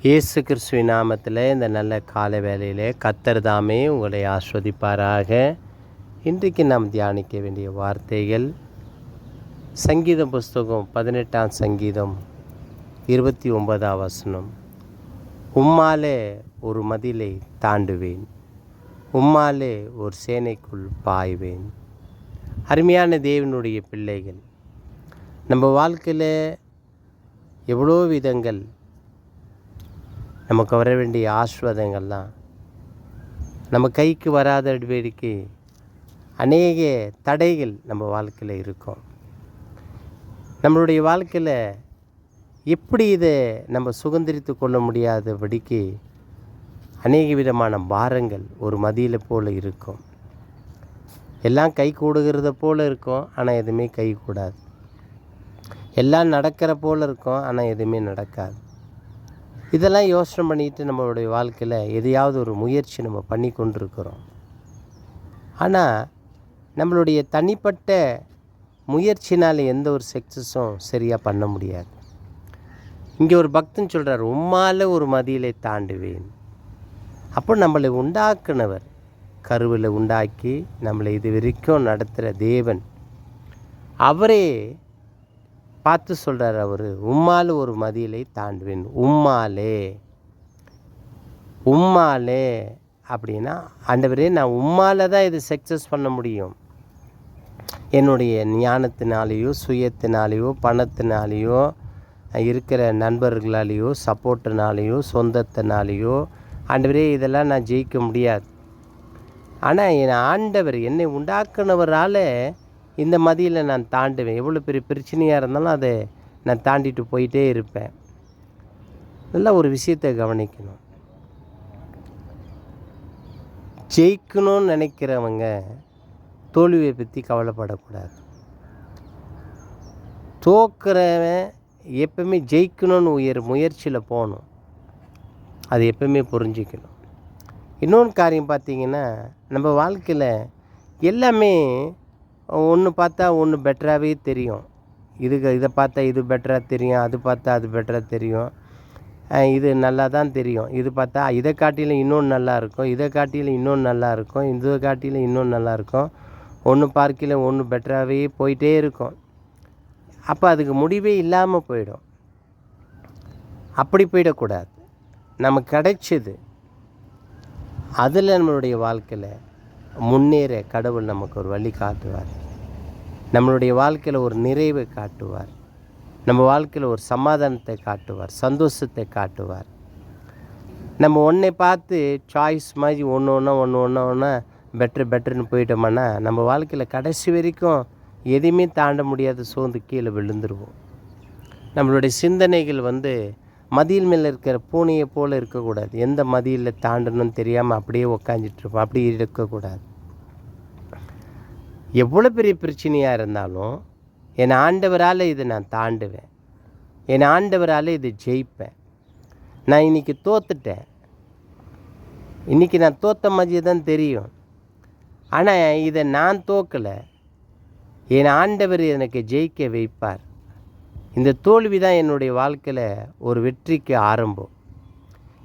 இயேசு கிறிஸ்துவின் நாமத்தில் இந்த நல்ல காலை வேளையிலே கர்த்தர் தாமே உங்களை ஆஸ்வதிப்பாராக. இன்றைக்கு நாம் தியானிக்க வேண்டிய வார்த்தைகள் சங்கீதம் புஸ்தகம் 18ஆம் சங்கீதம் 29ஆம் வசனம். உம்மாலே ஒரு மதிலை தாண்டுவேன், உம்மாலே ஒரு சேனைக்குள் பாய்வேன். அருமையான தேவனுடைய பிள்ளைகள், நம்ம வாழ்க்கையில் எவ்வளோ விதங்கள் நமக்கு வர வேண்டிய ஆசீர்வாதங்கள்லாம் நம்ம கைக்கு வராதபடிக்கு அநேக தடைகள் நம்ம வாழ்க்கையில் இருக்கும். நம்மளுடைய வாழ்க்கையில் எப்படி இதை நம்ம சுதந்திரித்து கொள்ள முடியாதபடிக்கு அநேக விதமான பாரங்கள் ஒரு மதியில் போல் இருக்கும். எல்லாம் கை கூடுகிறத போல் இருக்கும், ஆனால் எதுவுமே கை கூடாது. எல்லாம் நடக்கிற போல் இருக்கும், ஆனால் எதுவுமே நடக்காது. இதெல்லாம் யோசனை பண்ணிட்டு நம்மளுடைய வாழ்க்கையில் எதையாவது ஒரு முயற்சி நம்ம பண்ணி கொண்டிருக்கிறோம். ஆனால் நம்மளுடைய தனிப்பட்ட முயற்சினால் எந்த ஒரு சக்ஸஸும் சரியாக பண்ண முடியாது. இங்கே ஒரு பக்தன் சொல்கிறார், உம்மால ஒரு மதிலை தாண்டுவேன். அப்போ நம்மளை உண்டாக்குனவர், கருவில் உண்டாக்கி நம்மளை இது வரைக்கும் நடத்துகிற தேவன், அவரே பார்த்து சொல்கிறார். அவர் உம்மால் ஒரு மதிலை தாண்டுவேன். உம்மாலே அப்படின்னா, ஆண்டவரே நான் உம்மால தான் இது சக்ஸஸ் பண்ண முடியும். என்னுடைய ஞானத்தினாலேயோ சுயத்தினாலேயோ பணத்தினாலேயோ இருக்கிற நண்பர்களாலேயோ சப்போர்ட்டினாலேயோ சொந்தத்தினாலேயோ ஆண்டவரே இதெல்லாம் நான் ஜெயிக்க முடியாது. ஆனால் என் ஆண்டவர் என்னை உண்டாக்குனவரால் இந்த மதியில் நான் தாண்டுவேன். எவ்வளோ பெரிய பிரச்சனையாக இருந்தாலும் அதை நான் தாண்டிட்டு போயிட்டே இருப்பேன். நல்லா ஒரு விஷயத்தை கவனிக்கணும். ஜெயிக்கணும்னு நினைக்கிறவங்க தோல்வியை பற்றி கவலைப்படக்கூடாது. தோக்கிறவன் எப்பவுமே ஜெயிக்கணும்னு முயற்சியில் போகணும். அது எப்பவுமே புரிஞ்சிக்கணும். இன்னொன்று காரியம் பார்த்திங்கன்னா, நம்ம வாழ்க்கையில் எல்லாமே ஒன்று பார்த்தா ஒன்று பெட்டராகவே தெரியும். இதை பார்த்தா இது பெட்டராக தெரியும், அது பார்த்தா அது பெட்டராக தெரியும், இது நல்லா தான் தெரியும். இது பார்த்தா இதை காட்டிலும் இன்னொன்று நல்லா இருக்கும், இதை காட்டிலும் இன்னொன்று நல்லா இருக்கும், இதை காட்டிலும் இன்னொன்று நல்லா இருக்கும். ஒன்று பார்க்கல ஒன்று பெட்டராகவே போயிட்டே இருக்கும். அப்போ அதுக்கு முடிவே இல்லாமல் போயிடும். அப்படி போயிடக்கூடாது. நமக்கு கிடைச்சது அதில் நம்மளுடைய வாழ்க்கையில் முன்னேற கடவுள் நமக்கு ஒரு வழி காட்டுவார். நம்மளுடைய வாழ்க்கையில் ஒரு நிறைவை காட்டுவார். நம்ம வாழ்க்கையில் ஒரு சமாதானத்தை காட்டுவார், சந்தோஷத்தை காட்டுவார். நம்ம ஒன்றை பார்த்து சாய்ஸ் மாதிரி ஒன்று பெட்டர்னு போயிட்டோம்னா நம்ம வாழ்க்கையில் கடைசி வரைக்கும் எதையுமே தாண்ட முடியாத சோர்ந்து கீழே விழுந்துருவோம். நம்மளுடைய சிந்தனைகள் மதில் மேலே இருக்கிற பூனையை போல் இருக்கக்கூடாது. எந்த மதியில் தாண்டணும்னு தெரியாமல் அப்படியே உக்காந்துட்ருப்போம். அப்படி இருக்கக்கூடாது. எவ்வளோ பெரிய பிரச்சனையாக இருந்தாலும் என் ஆண்டவரால் இதை நான் தாண்டுவேன், என் ஆண்டவரால் இதை ஜெயிப்பேன். நான் இன்றைக்கி தோத்துட்டேன், இன்றைக்கி நான் தோற்ற மாதிரி தான் தெரியும். ஆனால் இதை நான் தோக்கலை, என் ஆண்டவர் எனக்கு ஜெயிக்க வைப்பார். இந்த தோல்வி தான் என்னுடைய வாழ்க்கையில் ஒரு வெற்றிக்கு ஆரம்பம்.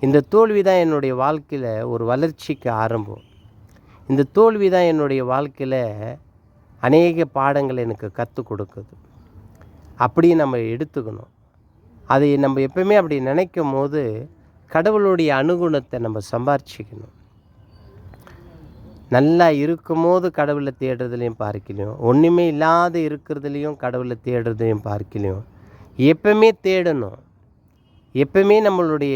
இந்த தோல்வி தான் என்னுடைய வாழ்க்கையில் ஒரு வளர்ச்சிக்கு ஆரம்பம். இந்த தோல்வி தான் என்னுடைய வாழ்க்கையில் அநேக பாடங்கள் எனக்கு கற்றுக் கொடுக்குது. அப்படி நம்ம எடுத்துக்கணும். அதை நம்ம எப்பவுமே அப்படி நினைக்கும் போது கடவுளுடைய அனுகுணத்தை நம்ம சம்பாரிச்சிக்கணும். நல்லா இருக்கும் போது கடவுளை தேடுறதுலையும் பார்க்கலையும், ஒன்றுமே இல்லாத இருக்கிறதுலையும் கடவுளை தேடுறதையும் பார்க்கலையும் எப்பவுமே தேடணும். எப்பவுமே நம்மளுடைய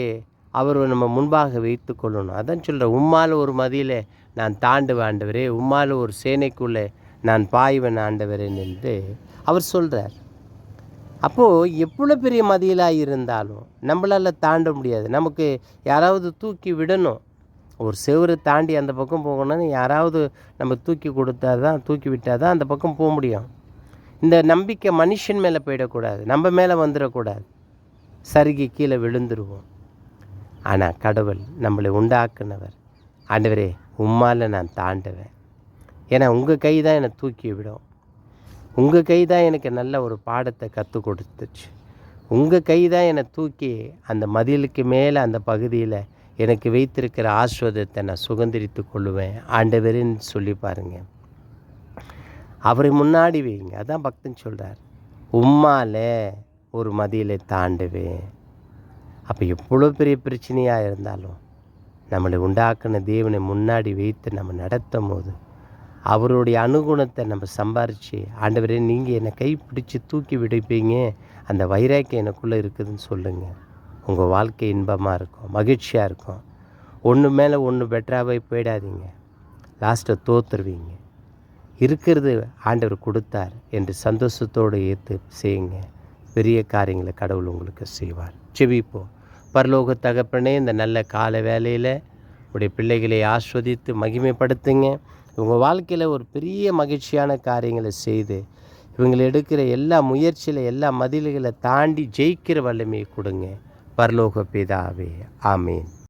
அவர் நம்ம முன்பாக வைத்து கொள்ளணும். அதான் சொல்கிறேன், உம்மால் ஒரு மதியில் நான் தாண்டுவேன் ஆண்டவரே, உம்மால் ஒரு சேனைக்குள்ளே நான் பாய்வேன் ஆண்டவரேன் என்று அவர் சொல்கிறார். அப்போது எவ்வளோ பெரிய மதியலாக இருந்தாலும் நம்மளால் தாண்ட முடியாது. நமக்கு யாராவது தூக்கி விடணும். ஒரு செவரை தாண்டி அந்த பக்கம் போகணும்னு யாராவது நம்ம தூக்கி விட்டால் தான் அந்த பக்கம் போக முடியும். இந்த நம்பிக்கை மனுஷன் மேலே போயிடக்கூடாது, நம்ம மேலே வந்துடக்கூடாது. சருகி கீழே விழுந்துருவோம். ஆனால் கடவுள் நம்மளை உண்டாக்குனவர், ஆண்டவரே உம்மால் நான் தாண்டுவேன். ஏன்னா உங்கள் கை தான் என்னை தூக்கி விடும், உங்கள் கை தான் எனக்கு நல்ல ஒரு பாடத்தை கற்றுக் கொடுத்துச்சு, உங்கள் கை தான் என்னை தூக்கி அந்த மதிலுக்கு மேலே அந்த பகுதியில் எனக்கு வைத்திருக்கிற ஆசீர்வாதத்தை நான் சுதந்திரித்து கொள்ளுவேன் ஆண்டவரேன்னு சொல்லி பாருங்கள். அவரை முன்னாடி வைங்க. அதான் பக்தன் சொல்கிறார், உம்மால ஒரு மதியலை தாண்டுவேன். அப்போ எவ்வளோ பெரிய பிரச்சனையாக இருந்தாலும் நம்மளை உண்டாக்குன தேவனை முன்னாடி வைத்து நம்ம நடத்தும் போது அவருடைய அனுகுணத்தை நம்ம சம்பாரித்து, ஆண்டவரே நீங்கள் என்னை கைப்பிடிச்சு தூக்கி விடுப்பீங்க, அந்த வைராக்கியம் எனக்குள்ளே இருக்குதுன்னு சொல்லுங்கள். உங்கள் வாழ்க்கை இன்பமாக இருக்கும், மகிழ்ச்சியாக இருக்கும். ஒன்று மேலே ஒன்று பெட்டராகவே போயிடாதீங்க. லாஸ்ட்டை தோற்றுருவீங்க. இருக்கிறது ஆண்டவர் கொடுத்தார் என்று சந்தோஷத்தோடு ஏற்று செய்யுங்க. பெரிய காரியங்களை கடவுள் உங்களுக்கு செய்வார். ஜெபிப்போம். பரலோக தகப்பனே, இந்த நல்ல கால வேளையில் உடைய பிள்ளைகளை ஆஸ்வதித்து மகிமைப்படுத்துங்க. இவங்க வாழ்க்கையில் ஒரு பெரிய மகிழ்ச்சியான காரியங்களை செய்து இவங்களை எடுக்கிற எல்லா முயற்சியில் எல்லா மதில்களை தாண்டி ஜெயிக்கிற வல்லமையை கொடுங்க. பரலோக பிதாவே, ஆமீன்.